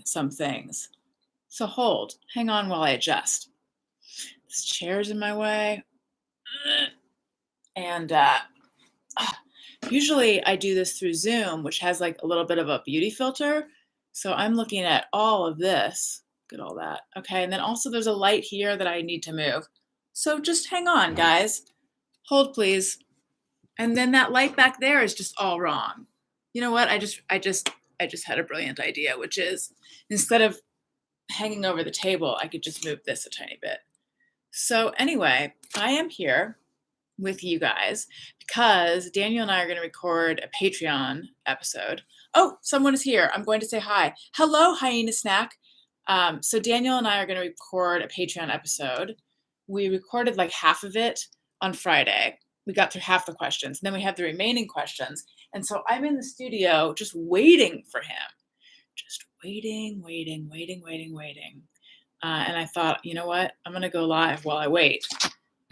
some things. So hang on while I adjust. This chair's in my way. And usually I do this through Zoom, which has like a little bit of a beauty filter. So I'm looking at all of this. Look at all that. Okay, and then also there's a light here that I need to move. So just hang on, guys. Hold, please. And then that light back there is just all wrong. You know what? I just had a brilliant idea, which is instead of hanging over the table, I could just move this a tiny bit. So anyway, I am here with you guys because Daniel and I are going to record a Patreon episode. Oh, someone is here. I'm going to say hi. Hello, Hyena Snack. So Daniel and I are going to record a Patreon episode. We recorded like half of it on Friday. We got through half the questions. And then we have the remaining questions. And so I'm in the studio just waiting for him. Just waiting. And I thought, you know what? I'm going to go live while I wait.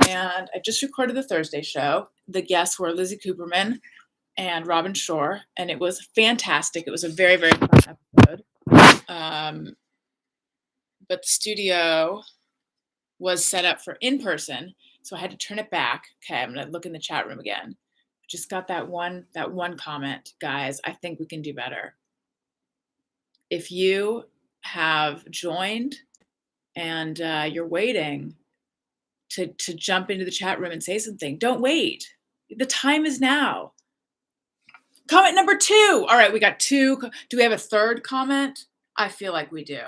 And I just recorded the Thursday show. The guests were Lizzie Cooperman and Robin Shore. And it was fantastic. It was a very, very fun episode. But the studio was set up for in-person. So I had to turn it back. Okay, I'm going to look in the chat room again. Just got that one comment. Guys, I think we can do better. If you have joined and you're waiting to jump into the chat room and say something, don't wait. The time is now. Comment number 2. All right, we got 2. Do we have a third comment? I feel like we do.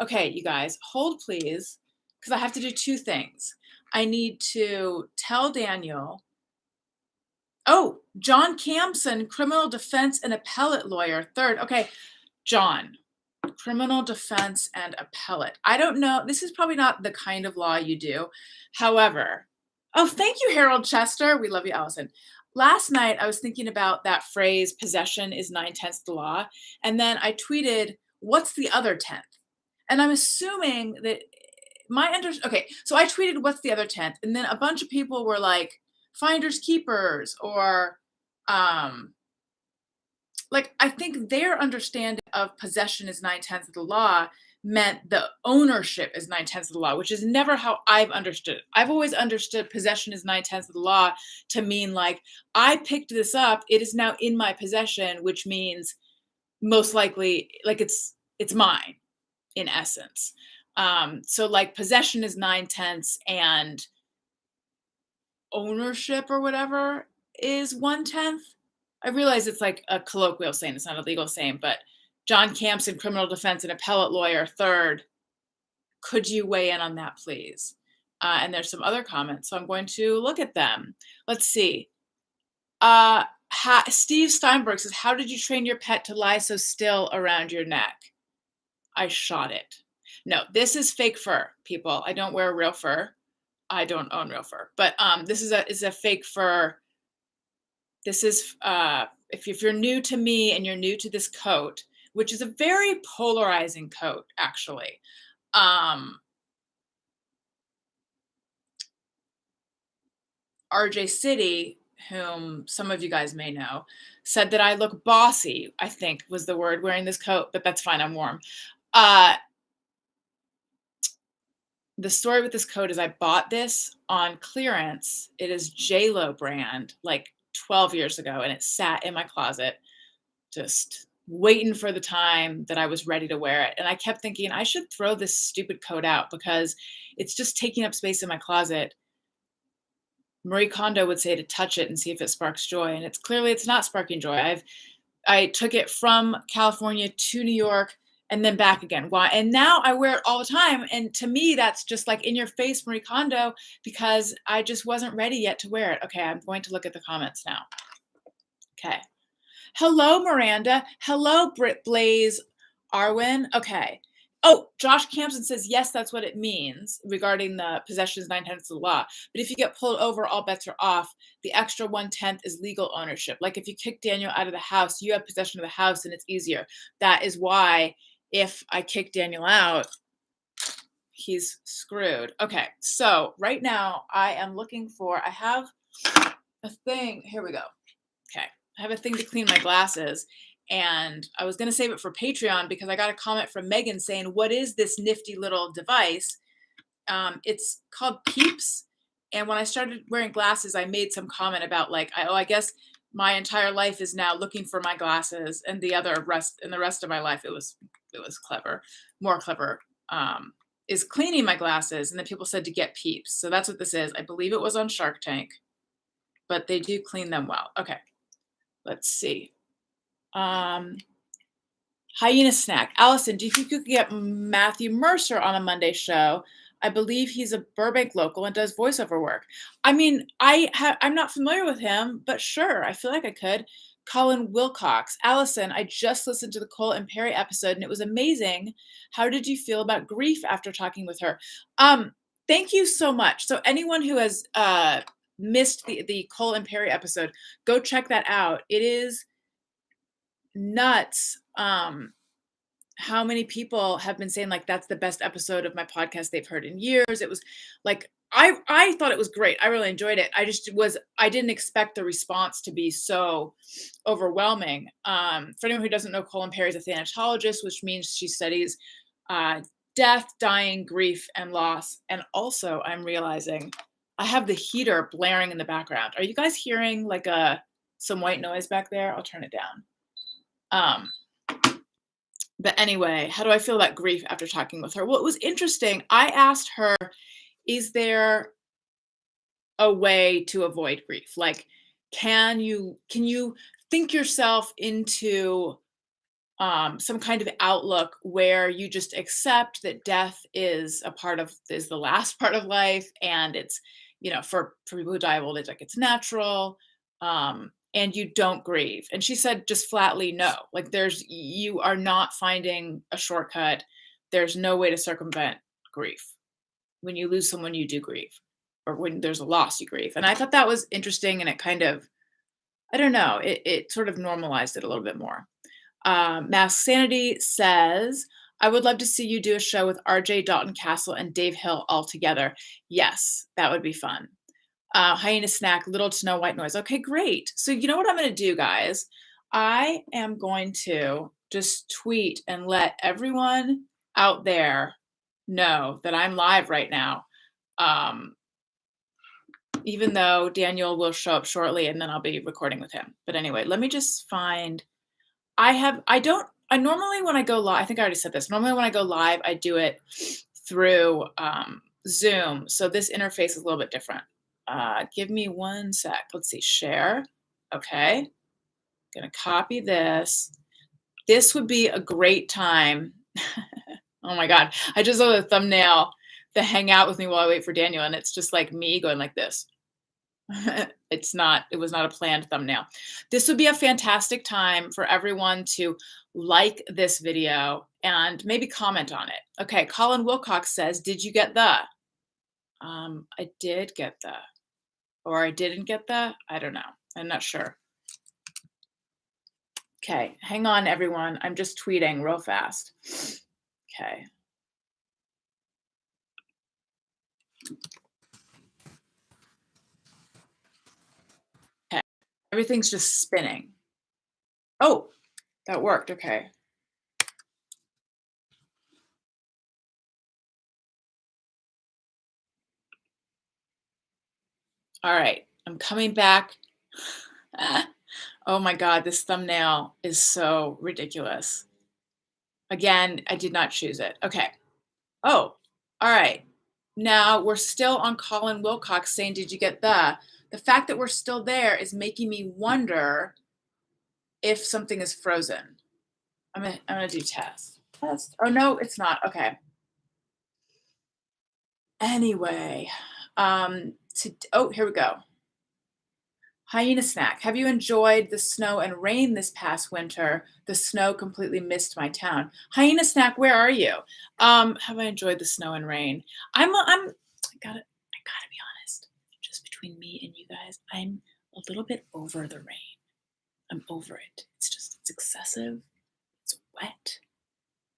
Okay, you guys, hold please, because I have to do 2 things. I need to tell Daniel. Oh, John Campson, criminal defense and appellate lawyer. Third. Okay, John, criminal defense and appellate. I don't know. This is probably not the kind of law you do. However, oh, thank you, Harold Chester. We love you, Alison. Last night, I was thinking about that phrase, possession is 9/10 the law. And then I tweeted, what's the other 10th? And I'm assuming that okay, so I tweeted, what's the other 10th? And then a bunch of people were like, finders keepers, or like, I think their understanding of possession is 9/10 of the law meant the ownership is 9/10 of the law, which is never how I've understood it. I've always understood possession is 9/10 of the law to mean like, I picked this up, it is now in my possession, which means most likely like it's mine in essence. So like possession is 9/10 and ownership or whatever is 1/10. I realize it's like a colloquial saying, it's not a legal saying, but John Campson, criminal defense and appellate lawyer, third. Could you weigh in on that, please? And there's some other comments, so I'm going to look at them. Let's see. Steve Steinberg says, how did you train your pet to lie so still around your neck? I shot it. No, this is fake fur, people. I don't wear real fur. I don't own real fur, but this is a fake fur. This is if you're new to me and you're new to this coat, which is a very polarizing coat, actually. RJ City, whom some of you guys may know, said that I look bossy, I think was the word, wearing this coat, but that's fine, I'm warm. The story with this coat is I bought this on clearance. It is J.Lo brand, like 12 years ago, and it sat in my closet just waiting for the time that I was ready to wear it. And I kept thinking I should throw this stupid coat out because it's just taking up space in my closet. Marie Kondo would say to touch it and see if it sparks joy. And it's not sparking joy. I took it from California to New York and then back again. Why? And now I wear it all the time. And to me, that's just like in your face, Marie Kondo, because I just wasn't ready yet to wear it. Okay, I'm going to look at the comments now. Okay. Hello, Miranda. Hello, Britt Blaze Arwin. Okay. Oh, Josh Campson says, yes, that's what it means regarding the possessions 9/10 of the law. But if you get pulled over, all bets are off. The extra 1/10 is legal ownership. Like if you kick Daniel out of the house, you have possession of the house and it's easier. That is why if I kick Daniel out, he's screwed. Okay, so right now I am looking for, I have a thing. Here we go. Okay, I have a thing to clean my glasses. And I was going to save it for Patreon because I got a comment from Megan saying, "What is this nifty little device?" It's called Peeps. And when I started wearing glasses, I made some comment about like, I guess my entire life is now looking for my glasses, and the rest of my life, it was clever, more clever, is cleaning my glasses. And then people said to get Peeps. So that's what this is. I believe it was on Shark Tank, but they do clean them well. Okay, let's see. Hyena Snack. Alison, do you think you could get Matthew Mercer on a Monday show? I believe he's a Burbank local and does voiceover work. I mean, I'm not familiar with him, but sure, I feel like I could. Colin Wilcox. Alison, I just listened to the Cole and Perry episode and it was amazing. How did you feel about grief after talking with her? Thank you so much. So anyone who has missed the Cole and Perry episode, go check that out. It is nuts how many people have been saying like that's the best episode of my podcast they've heard in years. It was like I thought it was great. I really enjoyed it. I didn't expect the response to be so overwhelming. For anyone who doesn't know, Colin Perry is a thanatologist, which means she studies death, dying, grief, and loss. And also, I'm realizing I have the heater blaring in the background. Are you guys hearing like some white noise back there? I'll turn it down. But anyway, how do I feel about grief after talking with her? Well, it was interesting. I asked her, is there a way to avoid grief? Like, can you think yourself into some kind of outlook where you just accept that death is the last part of life, and it's, for people who die of old age, like it's natural, and you don't grieve. And she said just flatly no. Like you are not finding a shortcut. There's no way to circumvent grief. When you lose someone, you do grieve, or when there's a loss, you grieve. And I thought that was interesting, and it kind of, I don't know, it sort of normalized it a little bit more. Mask Sanity says, I would love to see you do a show with RJ Dalton Castle and Dave Hill all together. Yes, that would be fun. Hyena Snack, little to no white noise. Okay, great. So you know what I'm going to do, guys? I am going to just tweet and let everyone out there know that I'm live right now. Even though Daniel will show up shortly and then I'll be recording with him. But anyway, let me just find, I normally when I go live, I think I already said this. Normally when I go live, I do it through Zoom. So this interface is a little bit different. Give me one sec. Let's see, share. Okay. Gonna copy this. This would be a great time. Oh my God. I just saw the thumbnail, the hang out with me while I wait for Daniel. And it's just like me going like this. It was not a planned thumbnail. This would be a fantastic time for everyone to like this video and maybe comment on it. Okay, Colin Wilcox says, did you get the? I did get the, or I didn't get the, I don't know. I'm not sure. Okay, hang on everyone. I'm just tweeting real fast. Okay. Okay, everything's just spinning. Oh, that worked, okay. All right, I'm coming back. Oh my God, this thumbnail is so ridiculous. Again, I did not choose it. Okay. Oh, all right. Now we're still on Colin Wilcox saying, did you get the? The fact that we're still there is making me wonder if something is frozen. I'm gonna do test. Oh no, it's not. Okay. Anyway, here we go. Hyena Snack, have you enjoyed the snow and rain this past winter? The snow completely missed my town. Hyena Snack, where are you? Have I enjoyed the snow and rain? I gotta be honest. Just between me and you guys, I'm a little bit over the rain. I'm over it. It's excessive. It's wet.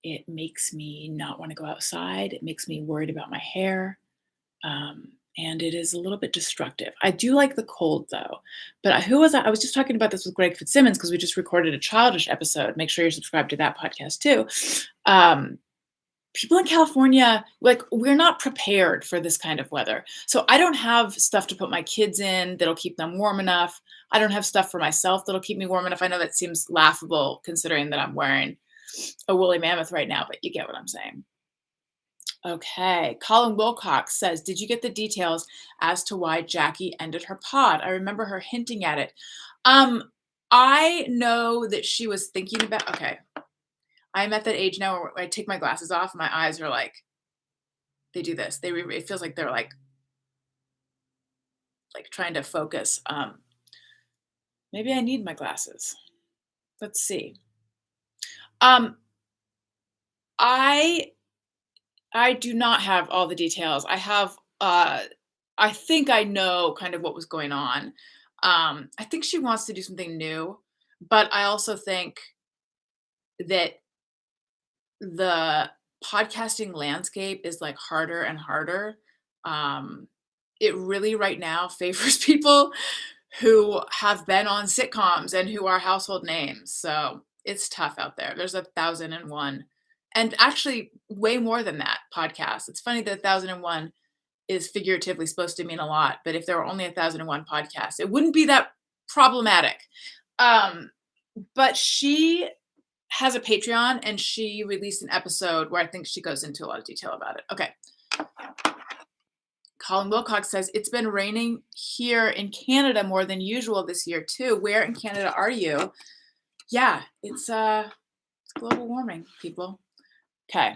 It makes me not want to go outside. It makes me worried about my hair. and it is a little bit destructive. I do like the cold though. But who was I was just talking about this with Greg Fitzsimmons because we just recorded a Childish episode. Make sure you're subscribed to that podcast too. Um, People in California, like, we're not prepared for this kind of weather. So I don't have stuff to put my kids in that'll keep them warm enough. I don't have stuff for myself that'll keep me warm enough. I know that seems laughable considering that I'm wearing a woolly mammoth right now, but you get what I'm saying. Okay. Colin Wilcox says, did you get the details as to why Jackie ended her pod? I remember her hinting at it. Um, I know that she was thinking about, okay, I'm at that age now where I take my glasses off, my eyes are like, they do this. It feels like they're like trying to focus. Maybe I need my glasses. Let's see. Um, I I do not have all the details. I think I know kind of what was going on. I think she wants to do something new, but I also think that the podcasting landscape is like harder and harder. Um, it really right now favors people who have been on sitcoms and who are household names. So it's tough out there. There's 1,001, and actually way more than that podcasts. It's funny that 1,001 is figuratively supposed to mean a lot, but if there were only 1,001 podcasts, it wouldn't be that problematic. Um, but she has a Patreon and she released an episode where I think she goes into a lot of detail about it. Okay. Colin Wilcox says, it's been raining here in Canada more than usual this year too. Where in Canada are you? Yeah, it's global warming, people. Okay.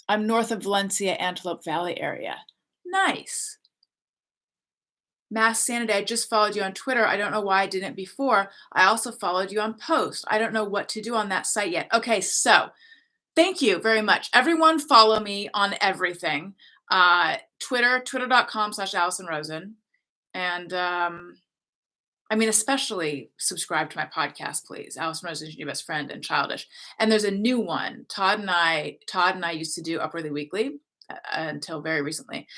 I'm north of Valencia, Antelope Valley area. Nice. Mass Sanity, I just followed you on Twitter. I don't know why I didn't before. I also followed you on Post. I don't know what to do on that site yet. Okay, so thank you very much. Everyone follow me on everything. Twitter.com/Alison Rosen. And I mean, especially subscribe to my podcast, please. Alison Rosen is your best friend and Childish. And there's a new one. Todd and I used to do Upwardly Weekly until very recently.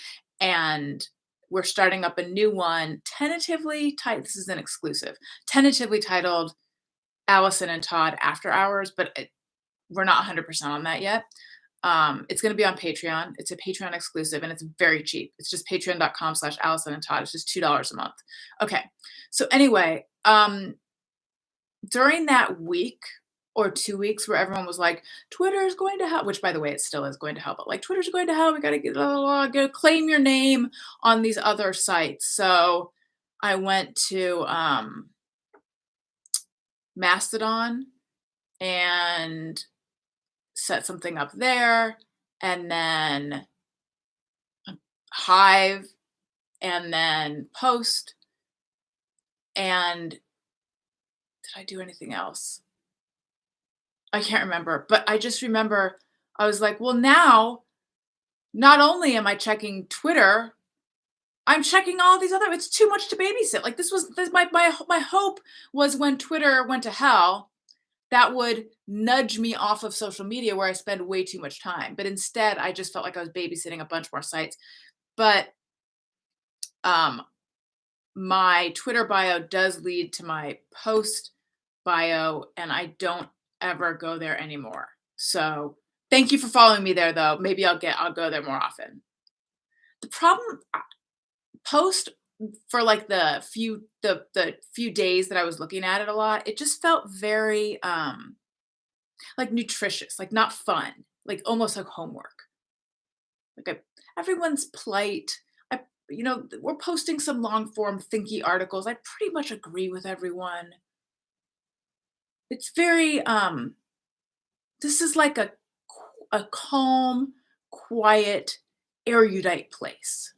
And we're starting up a new one, tentatively titled, this is an exclusive, tentatively titled Alison and Todd After Hours, but we're not 100% on that yet. It's going to be on Patreon. It's a Patreon exclusive and it's very cheap. It's just patreon.com/Alison and Todd. It's just $2 a month. Okay. So anyway, during that week or 2 weeks where everyone was like, Twitter is going to help, which by the way, it still is going to help, but like Twitter's going to help. We got to get, gotta claim your name on these other sites. So I went to Mastodon and set something up there, and then Hive, and then Post. And did I do anything else? I can't remember, but I just remember I was like, well, now not only am I checking Twitter, I'm checking all these other. It's too much to babysit. Like my hope was when Twitter went to hell, that would nudge me off of social media where I spend way too much time. But instead, I just felt like I was babysitting a bunch more sites. But my Twitter bio does lead to my Post bio, and I don't ever go there anymore. So thank you for following me there, though. Maybe I'll go there more often. The problem, Post, for like the few days that I was looking at it a lot, it just felt very like nutritious, like not fun, like almost like homework. Like everyone's plight. We're posting some long form thinky articles. I pretty much agree with everyone. It's very this is like a calm, quiet, erudite place.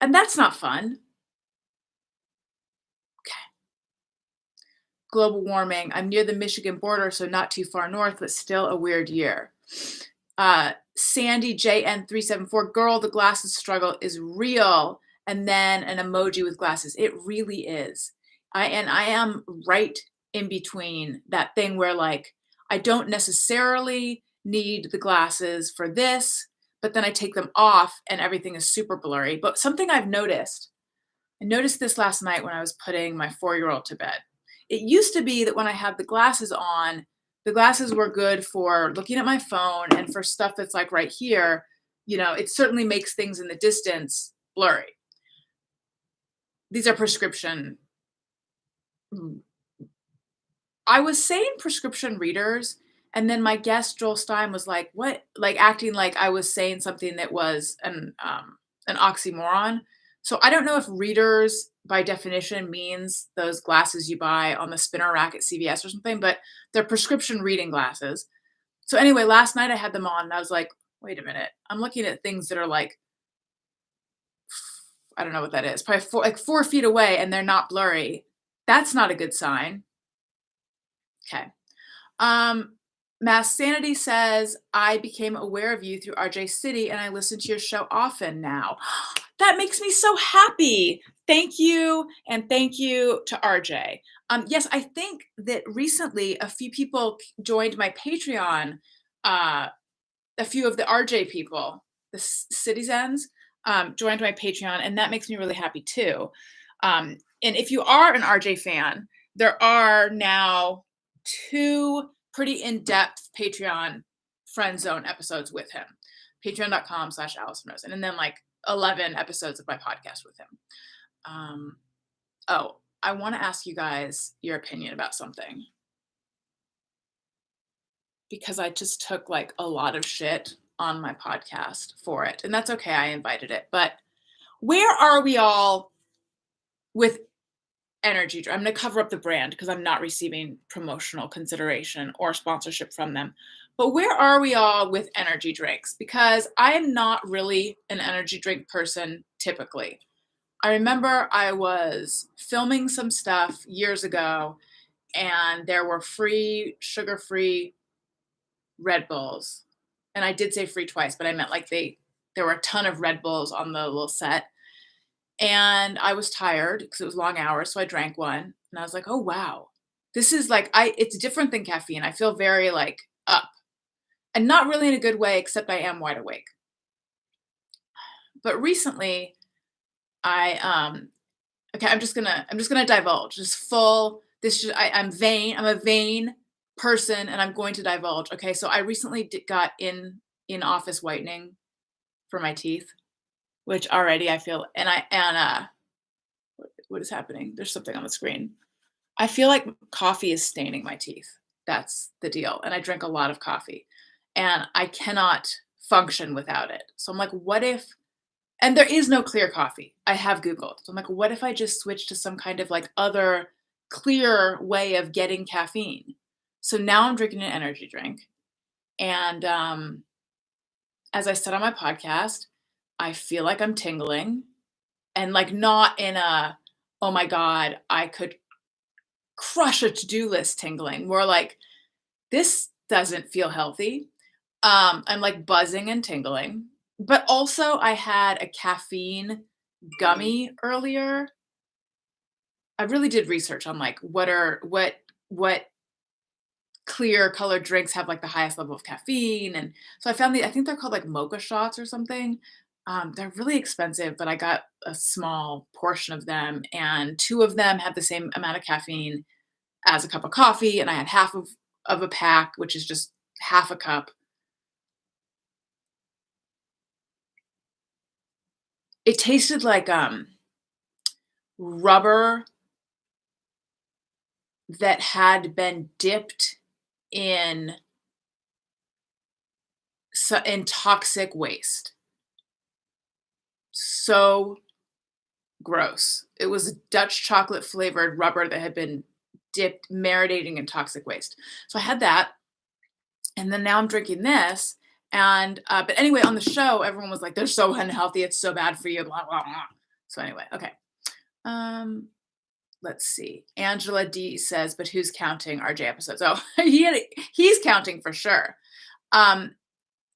And that's not fun. Okay. Global warming. I'm near the Michigan border, so not too far north, but still a weird year. Sandy JN374, girl, the glasses struggle is real. And then an emoji with glasses. It really is. I am right in between that thing where like I don't necessarily need the glasses for this, but then I take them off and everything is super blurry. But something I noticed this last night when I was putting my 4-year-old to bed. It used to be that when I had the glasses on, the glasses were good for looking at my phone and for stuff that's like right here, it certainly makes things in the distance blurry. These are prescription. I was saying prescription readers, and then my guest Joel Stein was like, "What?" Like acting like I was saying something that was an oxymoron. So I don't know if readers by definition means those glasses you buy on the spinner rack at CVS or something, but they're prescription reading glasses. So anyway, last night I had them on and I was like, "Wait a minute. I'm looking at things that are like I don't know what that is. Probably 4 feet away and they're not blurry. That's not a good sign." Okay. Um, Mass Sanity says, I became aware of you through RJ City and I listen to your show often now. That makes me so happy. Thank you. And thank you to RJ. Yes, I think that recently a few people joined my Patreon. A few of the RJ people, the citizens, joined my Patreon, and that makes me really happy too. And if you are an RJ fan, there are now 2 pretty in-depth Patreon friend zone episodes with him. Patreon.com/Alison Rosen, and then like 11 episodes of my podcast with him. Oh, I want to ask you guys your opinion about something. Because I just took like a lot of shit on my podcast for it. And that's okay. I invited it. But where are we all with energy? I'm going to cover up the brand because I'm not receiving promotional consideration or sponsorship from them. But where are we all with energy drinks? Because I am not really an energy drink person typically. I remember I was filming some stuff years ago and there were free, sugar-free Red Bulls. And I did say free twice, but I meant like there were a ton of Red Bulls on the little set. And I was tired because it was long hours, so I drank one and I was like, "Oh wow. This is like it's different than caffeine. I feel very like up." And not really in a good way except I am wide awake. But recently okay, I'm just going to divulge. Just full I'm vain. I'm a vain person and I'm going to divulge. Okay, so I recently got in office whitening for my teeth, which already I feel what is happening? There's something on the screen. I feel like coffee is staining my teeth. That's the deal. And I drink a lot of coffee and I cannot function without it. So I'm like, what if and there is no clear coffee. I have Googled. So I'm like, what if I just switch to some kind of like other clear way of getting caffeine? So now I'm drinking an energy drink. And as I said on my podcast, I feel like I'm tingling and like not in a, oh my God, I could crush a to-do list tingling. More like, this doesn't feel healthy. I'm like buzzing and tingling. But also I had a caffeine gummy earlier. I really did research on like what clear colored drinks have like the highest level of caffeine. And so I think they're called like mocha shots or something. They're really expensive, but I got a small portion of them and 2 of them had the same amount of caffeine as a cup of coffee. And I had half of a pack, which is just half a cup. It tasted like rubber that had been dipped in in toxic waste. So gross. It was Dutch chocolate flavored rubber that had been dipped, marinating in toxic waste. So I had that, and then now I'm drinking this. And but anyway, on the show, everyone was like, "They're so unhealthy. It's so bad for you." Blah blah blah. So anyway, okay. Let's see. Angela D says, "But who's counting RJ episodes?" Oh, he's counting for sure.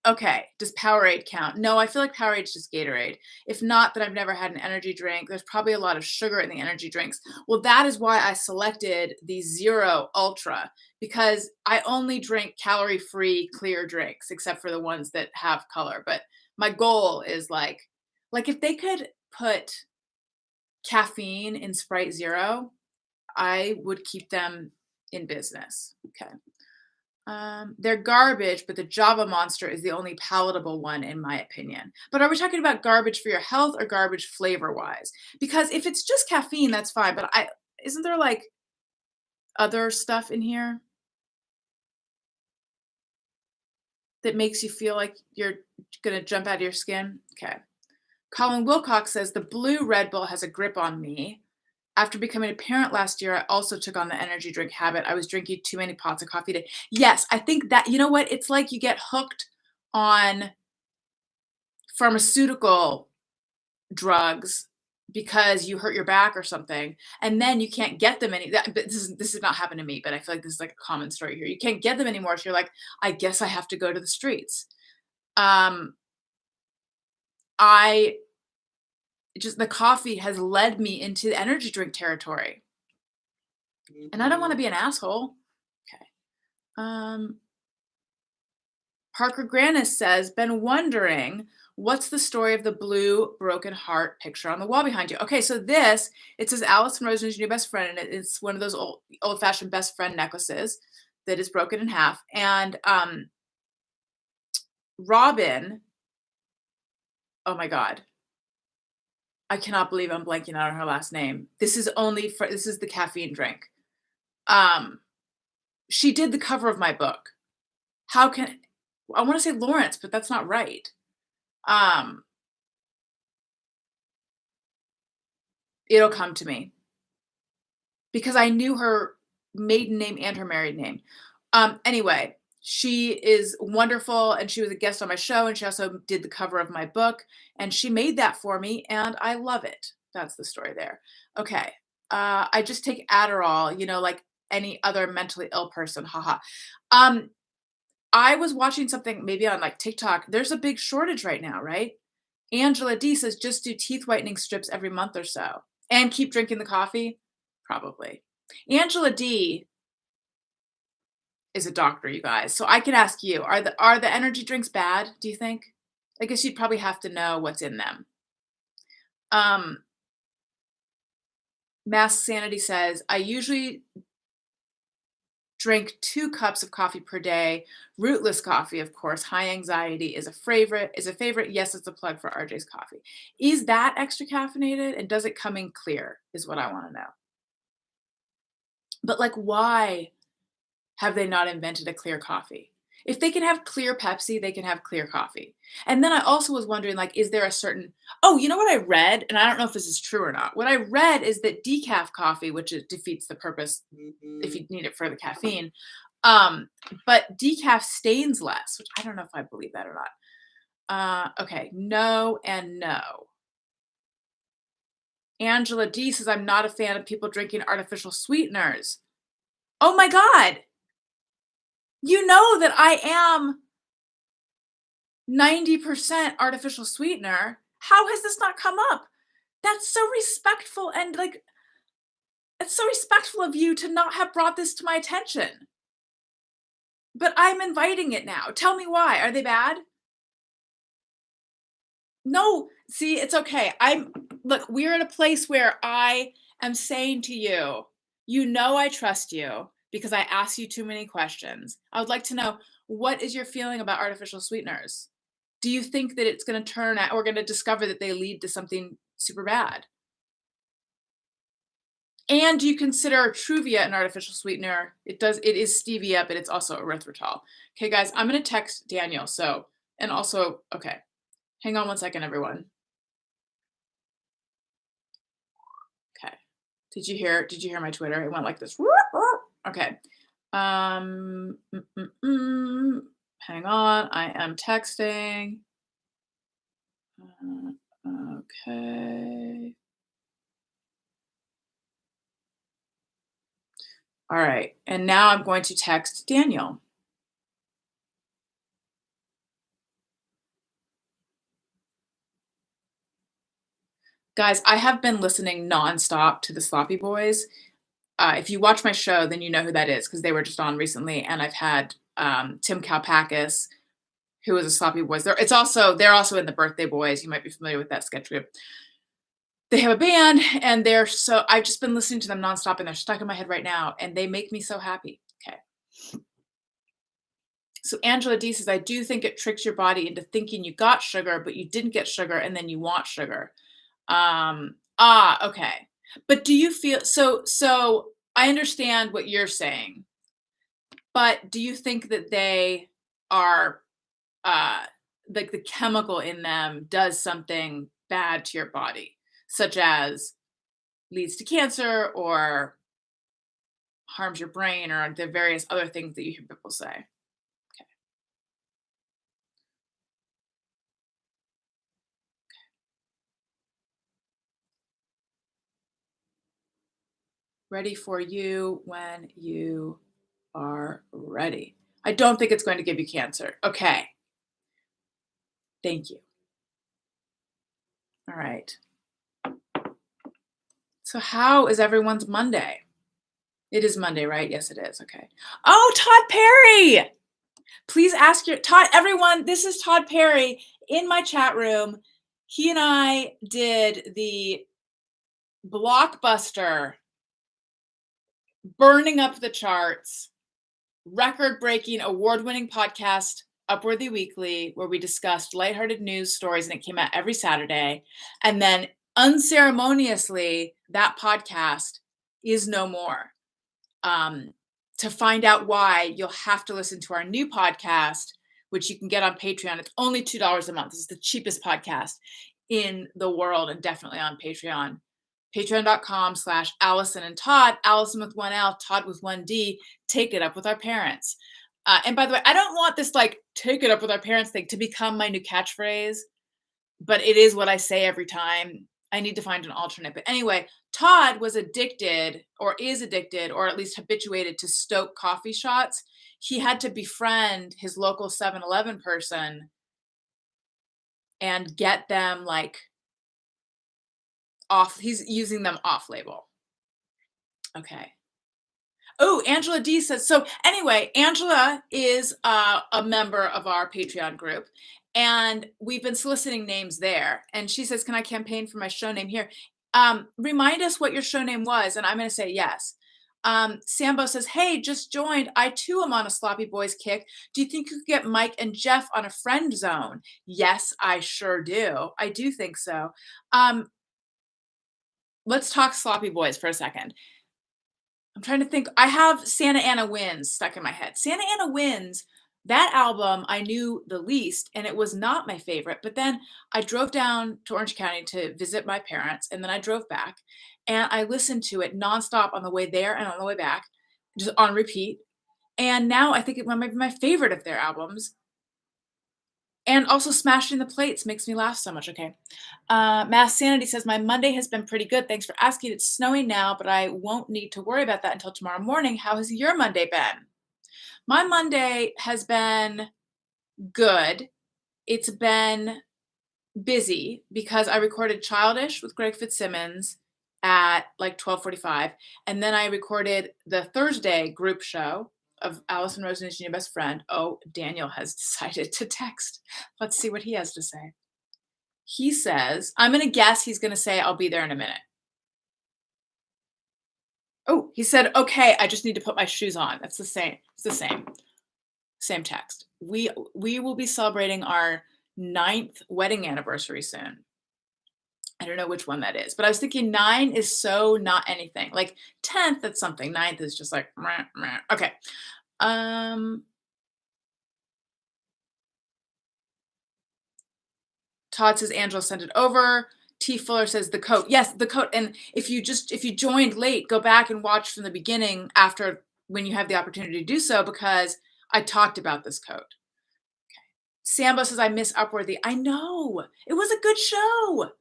Okay. Does Powerade count? No, I feel like Powerade's just Gatorade. If not, then I've never had an energy drink. There's probably a lot of sugar in the energy drinks. Well, that is why I selected the Zero Ultra because I only drink calorie-free clear drinks, except for the ones that have color. But My goal is like if they could put caffeine in Sprite Zero, I would keep them in business. Okay. They're garbage, but the Java Monster is the only palatable one in my opinion. But are we talking about garbage for your health or garbage flavor-wise? Because if it's just caffeine, that's fine, but I isn't there, like, other stuff in here that makes you feel like you're gonna jump out of your skin? Okay. Colin Wilcox says, "The blue Red Bull has a grip on me. After becoming a parent last year, I also took on the energy drink habit. I was drinking too many pots of coffee a day." Yes, I think that you know what? It's like you get hooked on pharmaceutical drugs because you hurt your back or something, and then you can't get them but this has not happened to me, but I feel like this is like a common story here. You can't get them anymore, so you're like, "I guess I have to go to the streets." Um, I just the coffee has led me into the energy drink territory, and I don't wanna be an asshole. Okay. Um, Parker Granis says, "Been wondering what's the story of the blue broken heart picture on the wall behind you?" Okay, so it says Alison Rosen is your new best friend, and it's one of those old-fashioned best friend necklaces that is broken in half. And Robin, oh my God, I cannot believe I'm blanking out on her last name. This is the caffeine drink. Um, she did the cover of my book. How can I want to say Lawrence, but that's not right. Um, it'll come to me because I knew her maiden name and her married name. Anyway, she is wonderful and she was a guest on my show and she also did the cover of my book and she made that for me and I love it. That's the story there. Okay. I just take Adderall, like any other mentally ill person. Haha. Um, I was watching something maybe on like TikTok. There's a big shortage right now, right? Angela D says just do teeth whitening strips every month or so and keep drinking the coffee. Probably. Angela D is a doctor, you guys. So I can ask you, are the energy drinks bad, do you think? I guess you'd probably have to know what's in them. Um, Mass Sanity says, I usually drink 2 cups of coffee per day. Rootless coffee, of course. High anxiety is a favorite. Yes, it's a plug for RJ's coffee. Is that extra caffeinated? And does it come in clear? Is what I want to know. But like, why have they not invented a clear coffee? If they can have clear Pepsi, they can have clear coffee. And then I also was wondering, like, is there a certain oh, you know what I read? And I don't know if this is true or not. What I read is that decaf coffee, which it defeats the purpose if you need it for the caffeine, um, but decaf stains less, which I don't know if I believe that or not. Okay, no and no. Angela D says, I'm not a fan of people drinking artificial sweeteners. Oh my God. You know that I am 90% artificial sweetener. How has this not come up? That's so respectful and like it's so respectful of you to not have brought this to my attention. But I'm inviting it now. Tell me why. Are they bad? No. See, it's okay. Look, we're in a place where I am saying to you, you know I trust you because I ask you too many questions. I would like to know what is your feeling about artificial sweeteners? Do you think that it's gonna turn out we're gonna discover that they lead to something super bad? And do you consider Truvia an artificial sweetener? It is stevia, but it's also erythritol. Okay, guys, I'm gonna text Daniel, and also okay, hang on one second, everyone. Okay. Did you hear my Twitter? It went like this. Okay. Um, mm, mm, mm. Hang on, I am texting. Okay. All right. And now I'm going to text Daniel. Guys, I have been listening nonstop to the Sloppy Boys. If you watch my show, then you know who that is because they were just on recently. And I've had Tim Kalpakis, who was a Sloppy Boys. They're also in the Birthday Boys. You might be familiar with that sketch group. They have a band, and I've just been listening to them nonstop, and they're stuck in my head right now, and they make me so happy. Okay. So Angela D says, I do think it tricks your body into thinking you got sugar, but you didn't get sugar, and then you want sugar. Okay. But do you feel so I understand what you're saying, but do you think that they are like the chemical in them does something bad to your body, such as leads to cancer or harms your brain or the various other things that you hear people say? Okay. Ready for you when you are ready. I don't think it's going to give you cancer. Okay. Thank you. All right. So how is everyone's Monday? It is Monday, right? Yes, it is. Okay. Oh, Todd Perry. Please ask your Todd, everyone, this is Todd Perry in my chat room. He and I did the blockbuster, burning up the charts, record-breaking, award-winning podcast, Upworthy Weekly, where we discussed lighthearted news stories, and it came out every Saturday. And then unceremoniously, that podcast is no more. To find out why, you'll have to listen to our new podcast, which you can get on Patreon. It's only $2 a month. This is the cheapest podcast in the world, and definitely on Patreon. Patreon.com/Alison and Todd, Alison with one L, Todd with one D. Take it up with our parents. And by the way, I don't want this like take it up with our parents thing to become my new catchphrase, but it is what I say every time. I need to find an alternate. But anyway, Todd was addicted or is addicted or at least habituated to Stoke coffee shots. He had to befriend his local 7-Eleven person and get them like off. He's using them off label. Okay. Oh, Angela D says, so anyway, Angela is a member of our Patreon group, and we've been soliciting names there. And she says, can I campaign for my show name here? Remind us what your show name was, and I'm going to say yes. Sambo says, hey, just joined. I too am on a Sloppy Boys kick. Do you think you could get Mike and Jeff on a friend zone? Yes, I sure do. I do think so. Let's talk Sloppy Boys for a second. I'm trying to think. I have Santa Ana Wins stuck in my head. Santa Ana Wins, that album I knew the least, and it was not my favorite. But then I drove down to Orange County to visit my parents, and then I drove back, and I listened to it nonstop on the way there and on the way back, just on repeat. And now I think it might be my favorite of their albums. And also Smashing the Plates makes me laugh so much. Okay. Mass Sanity says, my Monday has been pretty good. Thanks for asking. It's snowing now, but I won't need to worry about that until tomorrow morning. How has your Monday been? My Monday has been good. It's been busy because I recorded Childish with Greg Fitzsimmons at like 12:45. And then I recorded the Thursday group show of Alison, Rosen is your best friend. Oh, Daniel has decided to text. Let's see what he has to say. He says, I'm going to guess he's going to say, I'll be there in a minute. Oh, he said, okay, I just need to put my shoes on. That's the same. It's the same. Same text. We will be celebrating our 9th wedding anniversary soon. I don't know which one that is, but I was thinking 9 is so not anything. Like 10th, that's something. 9th is just like, meh, meh. Okay. Todd says, Angela sent it over. T Fuller says the coat. Yes, the coat. And if you joined late, go back and watch from the beginning after when you have the opportunity to do so, because I talked about this coat. Okay. Sambo says, I miss Upworthy. I know. It was a good show.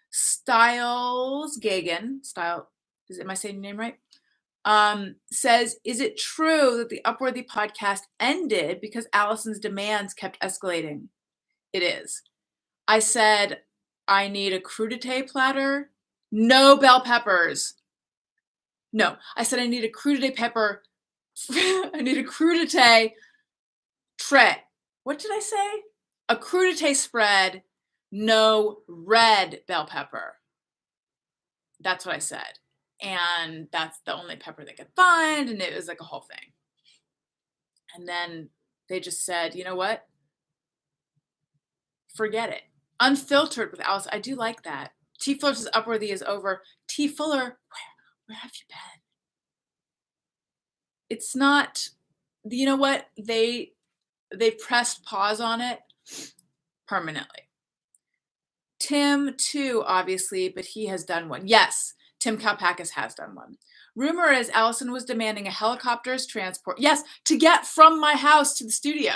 Styles Gagan, am I saying your name right? Says, is it true that the Upworthy podcast ended because Alison's demands kept escalating? It is. I said, I need a crudité platter. No bell peppers. No, I said I need a crudité pepper. I need a crudité tray. What did I say? a crudité spread, no red bell pepper. That's what I said. And that's the only pepper they could find. And it was like a whole thing. And then they just said, you know what? Forget it. Unfiltered with Alison. I do like that. T. Fuller's is Upworthy is over. T. Fuller, where have you been? It's not, you know what? They pressed pause on it permanently. Tim too, obviously, but he has done one. Yes, Tim Kalpakis has done one. Rumor is Alison was demanding a helicopter's transport. Yes, to get from my house to the studio.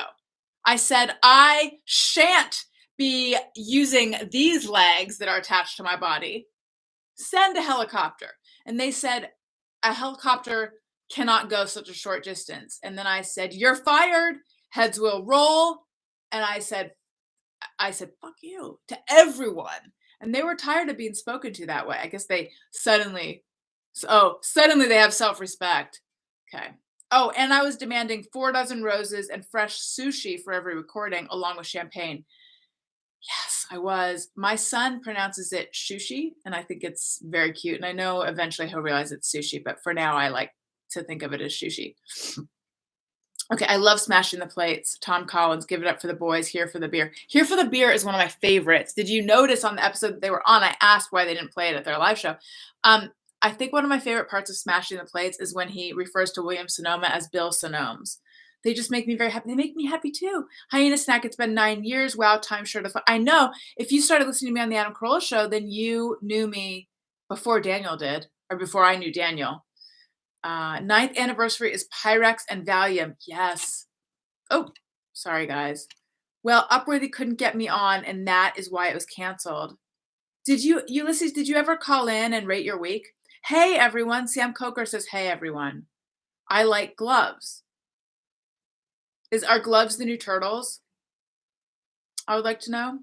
I said, I shan't be using these legs that are attached to my body. Send a helicopter. And they said, a helicopter cannot go such a short distance. And then I said, you're fired. Heads will roll. And I said, fuck you to everyone. And they were tired of being spoken to that way. I guess they suddenly they have self-respect. Okay. Oh, and I was demanding 4 dozen roses and fresh sushi for every recording, along with champagne. Yes, I was. My son pronounces it shushi, and I think it's very cute. And I know eventually he'll realize it's sushi, but for now I like to think of it as shushi. Okay, I love Smashing the Plates. Tom Collins, give it up for the boys, here for the beer. Here for the beer is one of my favorites. Did you notice on the episode that they were on, I asked why they didn't play it at their live show. I think one of my favorite parts of Smashing the Plates is when he refers to William Sonoma as Bill Sonomes. They just make me very happy. They make me happy too. Hyena Snack, it's been 9 years. Wow, time sure to fly. I know. If you started listening to me on the Adam Carolla show, then you knew me before Daniel did, or before I knew Daniel. 9th anniversary is Pyrex and Valium. Yes. Oh, sorry, guys. Well, Upworthy couldn't get me on, and that is why it was canceled. Did you, Ulysses, did you ever call in and rate your week? Hey, everyone. Sam Coker says, hey, everyone. I like gloves. Are gloves the new turtles? I would like to know.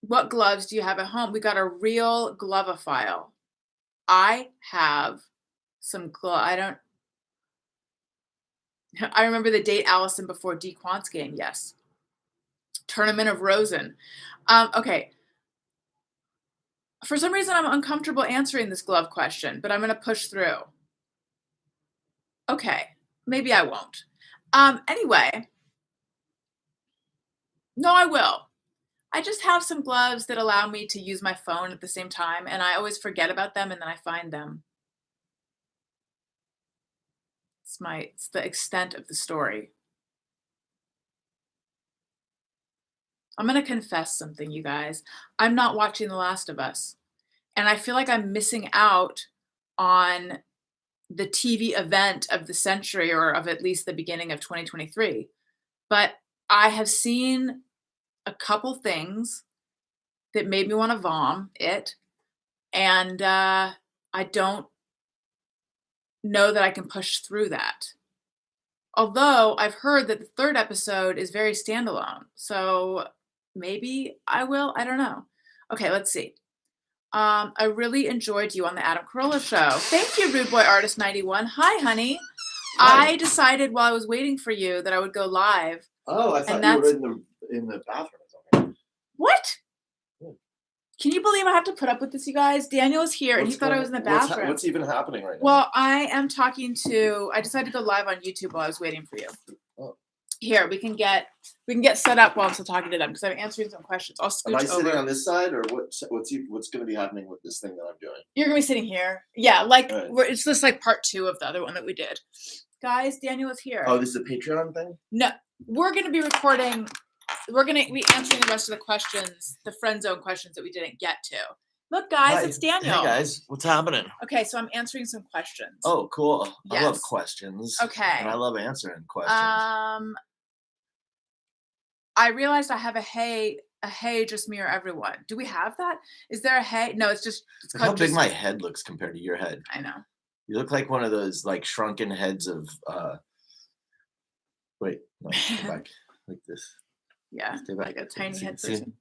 What gloves do you have at home? We got a real glovophile. I have some glove. I remember the date Alison before DeQuant's game. Yes. Tournament of Rosen. Okay. For some reason, I'm uncomfortable answering this glove question, but I'm going to push through. Okay. Maybe I won't. Anyway. No, I will. I just have some gloves that allow me to use my phone at the same time, and I always forget about them, and then I find them. It's the extent of the story. I'm going to confess something, you guys. I'm not watching The Last of Us, and I feel like I'm missing out on the TV event of the century, or of at least the beginning of 2023. But I have seen a couple things that made me want to vom it, and I don't know that I can push through that. Although I've heard that the 3rd episode is very standalone, so maybe I will. I don't know. Okay, let's see. I really enjoyed you on the Adam Carolla show. Thank you, Rude Boy Artist 91. Hi, honey. Hi. I decided while I was waiting for you that I would go live. Oh, I thought you were in the bathroom or something. What? Can you believe I have to put up with this, you guys? Daniel is here, and he thought I was in the bathroom. What's even happening right now? Well, I decided to go live on YouTube while I was waiting for you. Oh. Here, we can get set up while I'm still talking to them, because I'm answering some questions. I'll scooch over. Am I sitting on this side, or what's going to be happening with this thing that I'm doing? You're going to be sitting here. Yeah, like, it's just like part 2 of the other one that we did. Guys, Daniel is here. Oh, this is a Patreon thing? No, we're going to be recording. We're going to be answering the rest of the questions, the friend zone questions that we didn't get to. Look, guys, Hi. It's Daniel. Hey, guys. What's happening? Okay, so I'm answering some questions. Oh, cool. Yes. I love questions. Okay. And I love answering questions. I realized I have a hey, just me or everyone. Do we have that? Is there a hey? No, it's Look how big my head looks compared to your head. I know. You look like one of those like shrunken heads of wait, no, go back. Like this. Yeah, like a tiny head person.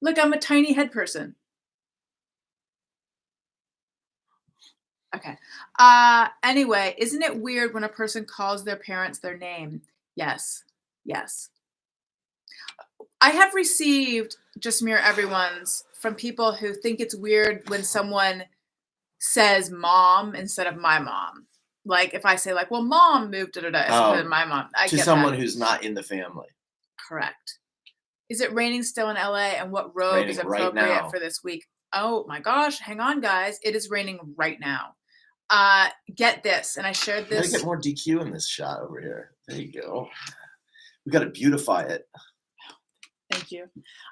Look, I'm a tiny head person. Okay. Anyway, isn't it weird when a person calls their parents their name? Yes. Yes. I have received, just mirror everyone's, from people who think it's weird when someone says mom instead of my mom. Like if I say like, well, mom moved instead of my mom. I To get someone that. who's not in the family. Correct. Is it raining still in LA? And what robe is Raining right appropriate now. for this week? Oh my gosh, hang on, guys. It is raining right now. Get this, and I shared We gotta this. get more DQ in this shot over here. There you go. We gotta beautify it. Thank you.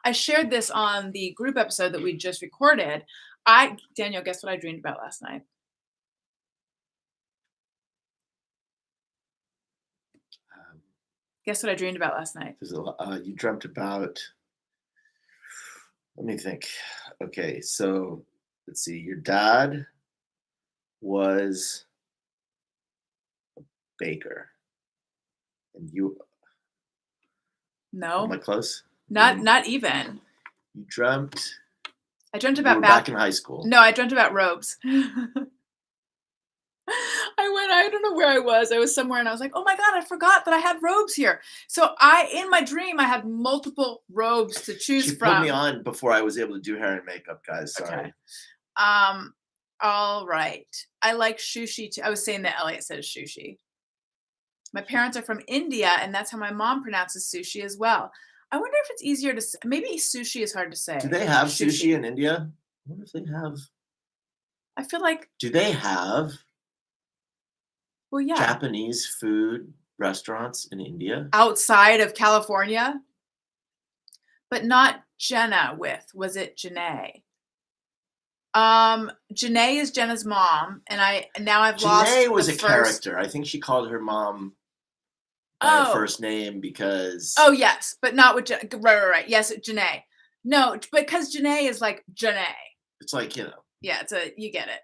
I shared this on the group episode that we just recorded. Daniel, guess what I dreamed about last night? Guess what I dreamed about last night? You dreamt about. Let me think. Okay, so let's see. Your dad was a baker, and you. No, Am I close? not even. You dreamt. I dreamt You about were back in high school. No, I dreamt about robes. I don't know where I was. I was somewhere and I was like, oh my God, I forgot that I had robes here. So in my dream, I had multiple robes to choose She from. put me on before I was able to do hair and makeup, guys. Sorry. Okay. All right. I like sushi too. I was saying that Elliot says sushi. My parents are from India, and that's how my mom pronounces sushi as well. I wonder if it's easier to say. Maybe sushi is hard to say. Do they have sushi in India? I wonder if they have. I feel like. Do they have? Well, yeah. Japanese food restaurants in India? Outside of California? But not Jenna was it Janae? Janae is Jenna's mom, and I've lost. Janae was a character. I think she called her mom by her first name because. Oh yes, but not with right. Yes, Janae. No, because Janae is like Janae. It's like Yeah, you get it.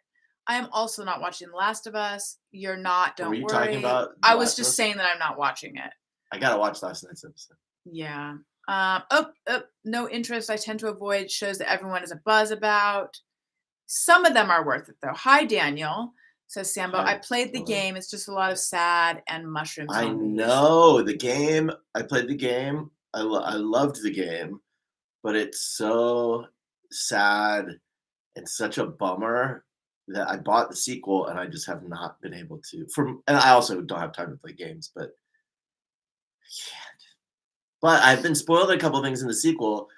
I am also not watching The Last of Us. You're not. Don't worry. Were you talking about? I was just saying that I'm not watching it. I gotta watch last night's episode. Yeah. No interest. I tend to avoid shows that everyone is a buzz about. Some of them are worth it though. Hi, Daniel, says Sambo. I played the game. It's just a lot of sad and mushroom zombies. I know the game. I played the game. I loved the game, but it's so sad and such a bummer that I bought the sequel and I just have not been able to. And I also don't have time to play games, but I can't. But I've been spoiled a couple things in the sequel.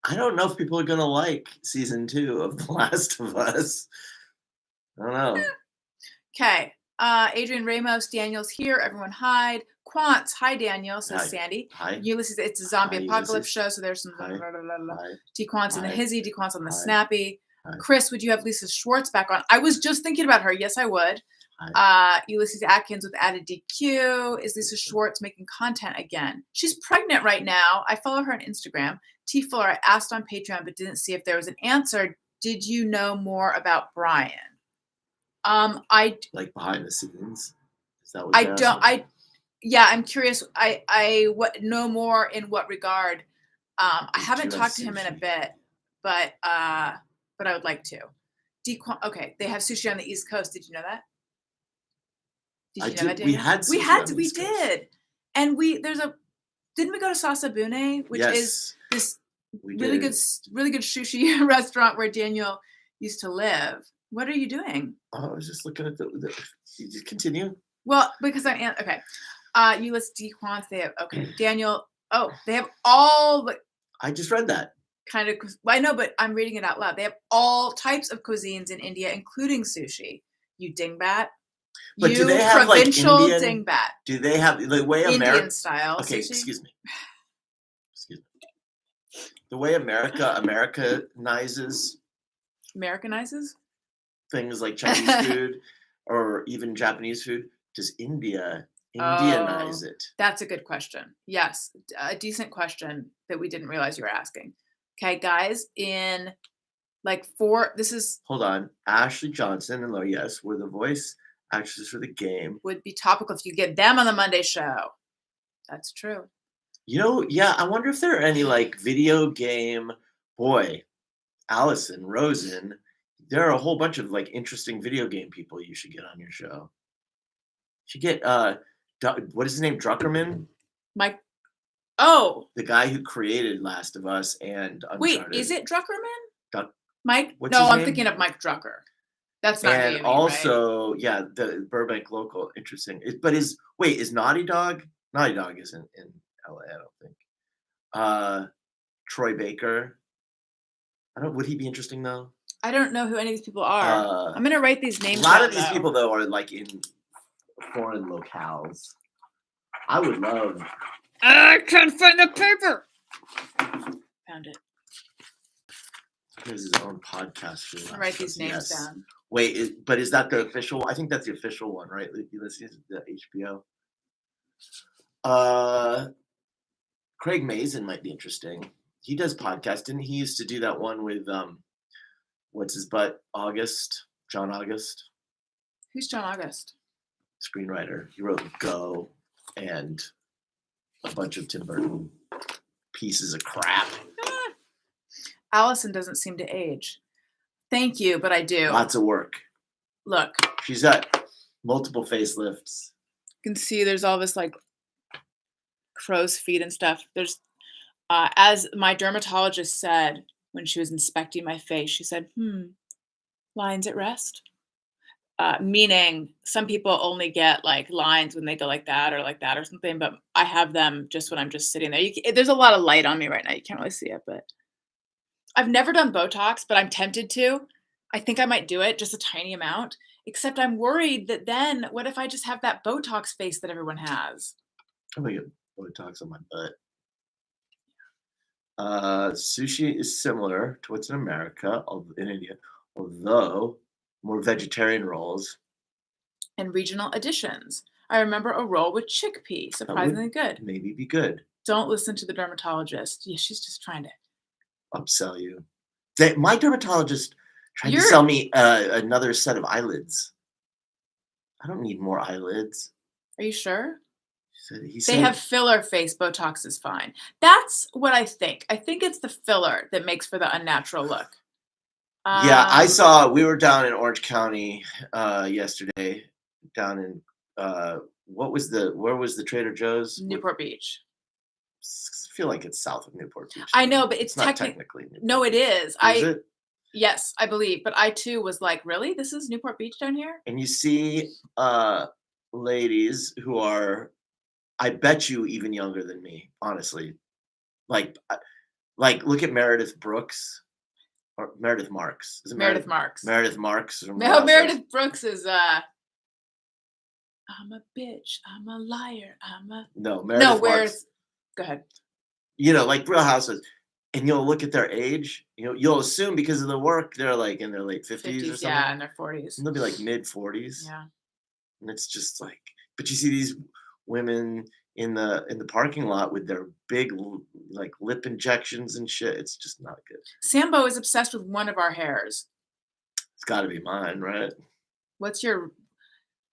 I don't know if people are gonna like season 2 of The Last of Us. I don't know. Okay. Adrian Ramos, Daniel's here. Everyone hide. Quants, hi Daniel, says Hi. Sandy. Hi. Ulysses, it's a zombie apocalypse show, so there's some D-Quants and the Hizzy, D-Quants on the Snappy. Hi. Chris, would you have Lisa Schwartz back on? I was just thinking about her. Yes, I would. Ulysses Atkins with added DQ. Is Lisa Schwartz making content again? She's pregnant right now. I follow her on Instagram. T. Fuller, I asked on Patreon, but didn't see if there was an answer. Did you know more about Brian? I like behind the scenes. Is that what you're asking? I'm curious. I know more in what regard. I haven't talked to him in a bit, but I would like to. Okay, they have sushi on the East Coast. Did you know that? Did you know that, Daniel? We did. And didn't we go to Sasabune, which is this really good sushi restaurant where Daniel used to live. What are you doing? Oh, I was just looking at you just continue. Well, because okay. Ulysses D-Quants, they have Daniel. Oh, they have all the. I just read that. Kind of. I know, but I'm reading it out loud. They have all types of cuisines in India, including sushi. You dingbat. But do they have provincial like Indian? Dingbat. Do they have the way Indian style? Okay, sushi? excuse me. The way Americanizes things like Chinese food or even Japanese food. Does India Indianize it? That's a good question. Yes, a decent question that we didn't realize you were asking. Okay, guys, Hold on. Ashley Johnson and Yes were the voice actresses for the game. Would be topical if you get them on the Monday show. That's true. I wonder if there are any video game Alison, Rosen. There are a whole bunch of interesting video game people you should get on your show. You should get what is his name? Druckerman? Mike Oh, The guy who created Last of Us and wait, is Uncharted. it Druckerman? Duck, Mike? what's No, his I'm thinking name? of Mike Drucker. That's not who And you mean, right? also, yeah, the Burbank local. Interesting. But is Naughty Dog? Naughty Dog isn't in LA, I don't think. Uh, Troy Baker. I don't. Would he be interesting though? I don't know who any of these people are. Uh, I'm gonna write these a names lot of down these though. people though are like in foreign locales. I would love. I can't find the paper. Found it. He has his own podcast. For I'm Last gonna write of these Us, names yes. down. Wait, but is that the official? I think that's the official one, right? Ulysses, the HBO. Uh, Craig Mazin might be interesting. He does podcasting. He used to do that one with what's his butt? John August, Who's John August? screenwriter. He wrote Go and a bunch of Tim Burton pieces of crap. Alison doesn't seem to age. Thank you, but I do. Lots of work. Look, She's got multiple facelifts. you can see there's all this like crow's feet and stuff. There's, as my dermatologist said when she was inspecting my face, she said, lines at rest. Meaning some people only get like lines when they go like that or something, but I have them just when I'm just sitting there. There's a lot of light on me right now. You can't really see it, but I've never done Botox, but I'm tempted to. I think I might do it, just a tiny amount. Except I'm worried that then what if I just have that Botox face that everyone has? I'm gonna get Botox on my butt. Sushi is similar to what's in America, in India, although more vegetarian rolls. And regional additions. I remember a roll with chickpea, That surprisingly would good. maybe be good. Don't listen to the dermatologist. Yeah, she's just trying to. Upsell you. My dermatologist tried to You're sell me another set of eyelids. I don't need more eyelids. Are you sure? He They said have filler face. Botox is fine. That's what I think. I think it's the filler that makes for the unnatural look. Yeah, I saw. We were down in Orange County yesterday. Down in where was the Trader Joe's? Newport Beach. I feel like it's south of Newport Beach. I know, but it's not technically technically. Newport no, it Beach. is. Is it? Yes, I believe. But I too was like, really? This is Newport Beach down here? And you see ladies who are, I bet you, even younger than me, honestly. Like look at Meredith Brooks or Meredith Marks. Is it Meredith Marks. Meredith Marks. No, Meredith Brooks is I'm a bitch. I'm a liar. Meredith where's Marks. go ahead. Like Real Houses. And you'll look at their age, you'll assume because of the work, they're like in their late 50s or something. Yeah, in their 40s. And they'll be like mid 40s. Yeah. And it's just like, but you see these women in the parking lot with their big like lip injections and shit. It's just not good. Sambo is obsessed with one of our hairs. It's got to be mine, right? What's your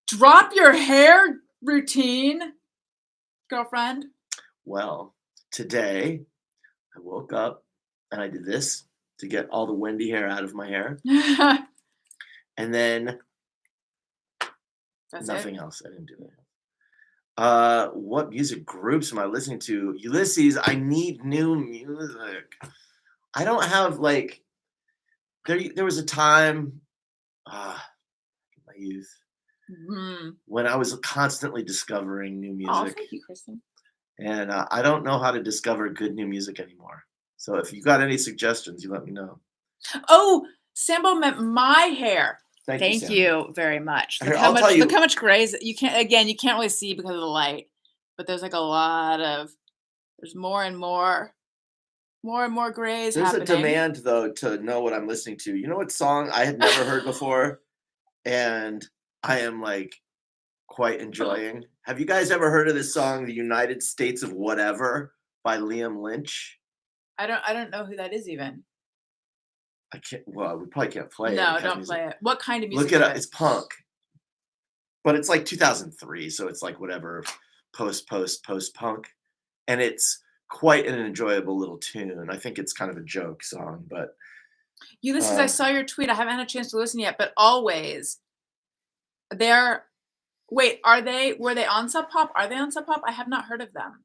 drop your hair routine, girlfriend? Well, today I woke up and I did this to get all the Wendy hair out of my hair. And then That's nothing it? else. I didn't do that. What music groups am I listening to? Ulysses, I need new music. I don't have like there was a time in my youth when I was constantly discovering new Oh, music. thank you, Kristen. And I don't know how to discover good new music anymore. So if you got any suggestions, you let me know. Oh, Sambo meant my hair. Thank Sambo. you very much. Here, Look how much gray is you can't really see because of the light, but there's like a lot of there's more and more grays There's happening. a demand though to know what I'm listening to. You know what song I had never heard before, and I am like quite enjoying. Have you guys ever heard of this song, "The United States of Whatever" by Liam Lynch? I don't know who that is even. I can't. Well, we probably can't play it. No, don't play it. What kind of music? Look it up. It's punk, but it's like 2003, so it's like whatever post punk, and it's quite an enjoyable little tune. I think it's kind of a joke song, but Ulysses, I saw your tweet. I haven't had a chance to listen yet, but always they're were they on Sub Pop? Are they on Sub Pop? I have not heard of them.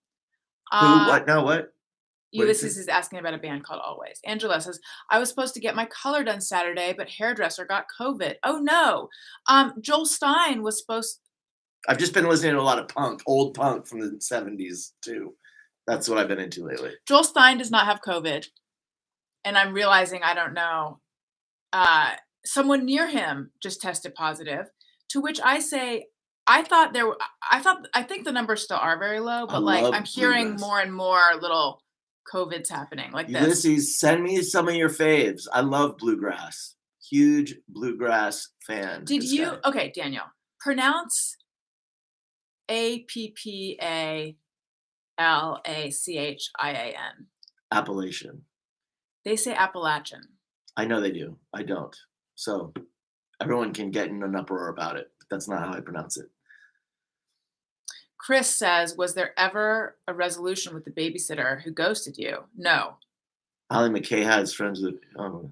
Who? What? No, what? What did you Ulysses say? is asking about a band called Always. Angela says, I was supposed to get my color done Saturday, but hairdresser got COVID. Oh no. Joel Stein was supposed I've just been listening to a lot of punk, old punk from the 70s too. That's what I've been into lately. Joel Stein does not have COVID. And I'm realizing I don't know. Someone near him just tested positive, to which I say, I think the numbers still are very low, I but like I'm love hearing bluegrass. more and more little COVIDs happening like this. Ulysses, send me some of your faves. I love bluegrass. Huge bluegrass fan. Did this you guy. okay, Daniel, pronounce APPALACHIAN? Appalachian. They say Appalachian. I know they do. I don't. So everyone can get in an uproar about it. But that's not how I pronounce it. Chris says, was there ever a resolution with the babysitter who ghosted you? No. Ali McKay has friends with. Oh.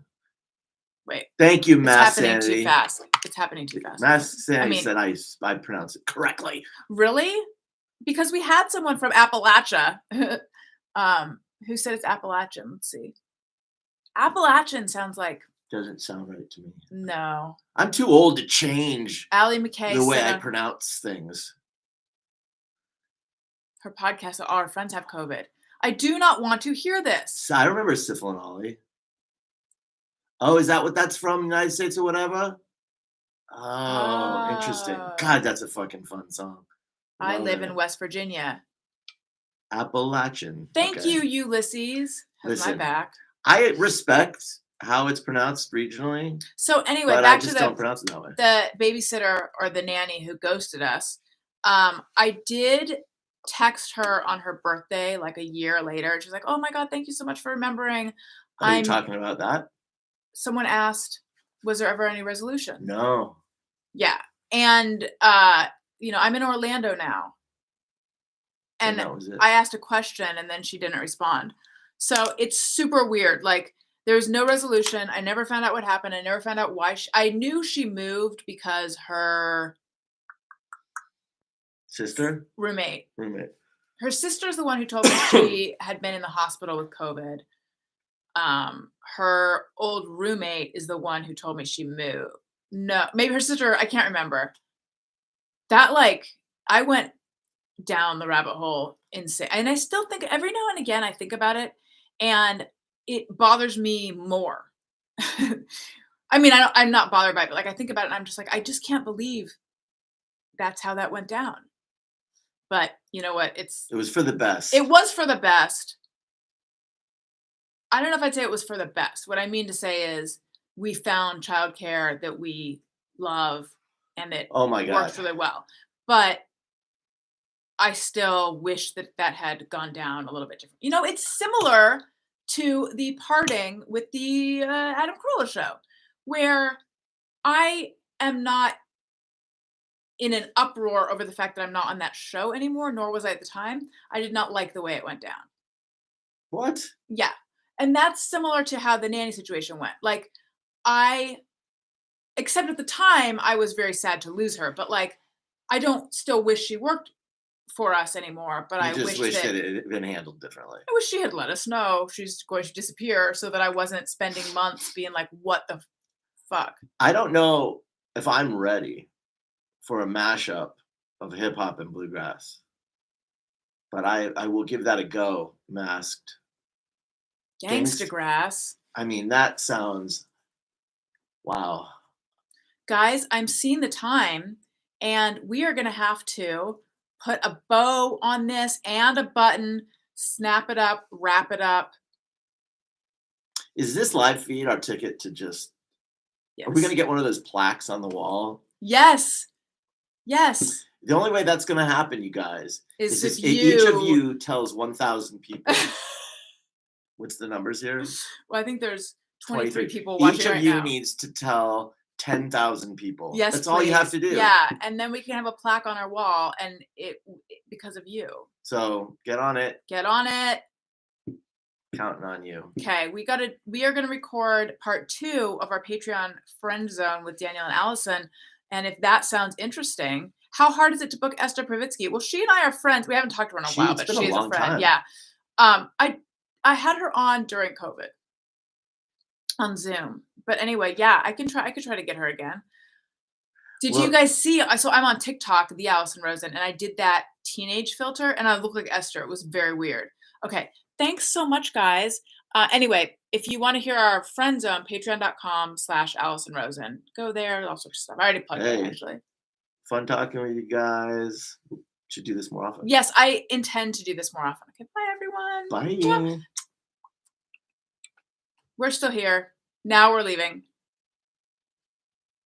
Wait. Thank you, It's Mass happening Sanity. too fast. It's happening too fast. Mass Sanity mean- said I pronounce it correctly. Really? Because we had someone from Appalachia who said it's Appalachian. Let's see. Appalachian sounds like Doesn't sound right to me. no. I'm too old to change Allie McKay the way said I on pronounce things. her podcast that all her friends have COVID. I do not want to hear this. So I remember Syphil and Ollie. Oh, is that what that's from? United States or whatever? Oh, interesting. Oh. God, that's a fucking fun song. I Love live it. in West Virginia. Appalachian. Thank Okay. you, Ulysses. Has my Listen. back. I respect how it's pronounced regionally, So anyway, but I back just to don't pronounce it that way. the babysitter or the nanny who ghosted us. I did text her on her birthday like a year later. She's like, "Oh my god, thank you so much for remembering." Are you talking about that? Someone asked, "Was there ever any resolution?" No. Yeah, and I'm in Orlando now, and that was it. I asked a question and then she didn't respond. So it's super weird. Like there's no resolution. I never found out what happened. I never found out why. I knew she moved because her Sister? roommate. Roommate. Her sister's the one who told me she had been in the hospital with COVID. Her old roommate is the one who told me she moved. No, maybe her sister, I can't remember. That I went down the rabbit hole insane. And I still think every now and again I think about it and it bothers me more. I mean, I'm not bothered by it, but I think about it and I'm just like, I just can't believe that's how that went down. But you know what? It was for the best. It was for the best. I don't know if I'd say it was for the best. What I mean to say is we found childcare that we love and it Oh my God. works really well. But I still wish that had gone down a little bit different. It's similar to the parting with the Adam Carolla show, where I am not in an uproar over the fact that I'm not on that show anymore, nor was I at the time. I did not like the way it went down. What? Yeah. And that's similar to how the nanny situation went. Except at the time, I was very sad to lose her, but I don't still wish she worked for us anymore, but I wish that it had been handled differently. I wish she had let us know she's going to disappear so that I wasn't spending months being like, what the fuck? I don't know if I'm ready for a mashup of hip hop and bluegrass, but I will give that a go, masked. Gangstagrass. I mean, that sounds, wow. Guys, I'm seeing the time and we are going to have to put a bow on this and a button, snap it up, wrap it up. Is this live feed our ticket to just, Yes. Are we going to get one of those plaques on the wall? Yes. Yes. The only way that's going to happen, you guys, is if each of you tells 1,000 people. What's the numbers here? Well, I think there's 23 people watching Each of right you now. needs to tell 10,000 people. Yes, that's all you have to do. Yeah, and then we can have a plaque on our wall, and it because of you. So get on it. Get on it. Counting on you. Okay, we are gonna record part 2 of our Patreon friend zone with Daniel and Alison, and if that sounds interesting, How hard is it to book Esther Pravitsky? Well, she and I are friends. We haven't talked to her in a while, It's but been a she is a long friend. time. Yeah. I had her on during COVID on Zoom. But anyway, yeah, I could try to get her again. Did you Well, guys see? So I'm on TikTok, the Alison Rosen, and I did that teenage filter, and I look like Esther. It was very weird. Okay, thanks so much, guys. Anyway, if you want to hear our friend zone, patreon.com/Alison Rosen. Go there, all sorts of stuff. I already plugged it, hey, actually. fun talking with you guys. Should do this more often. Yes, I intend to do this more often. Okay, bye, everyone. Mwah. Bye. We're still here. Now we're leaving.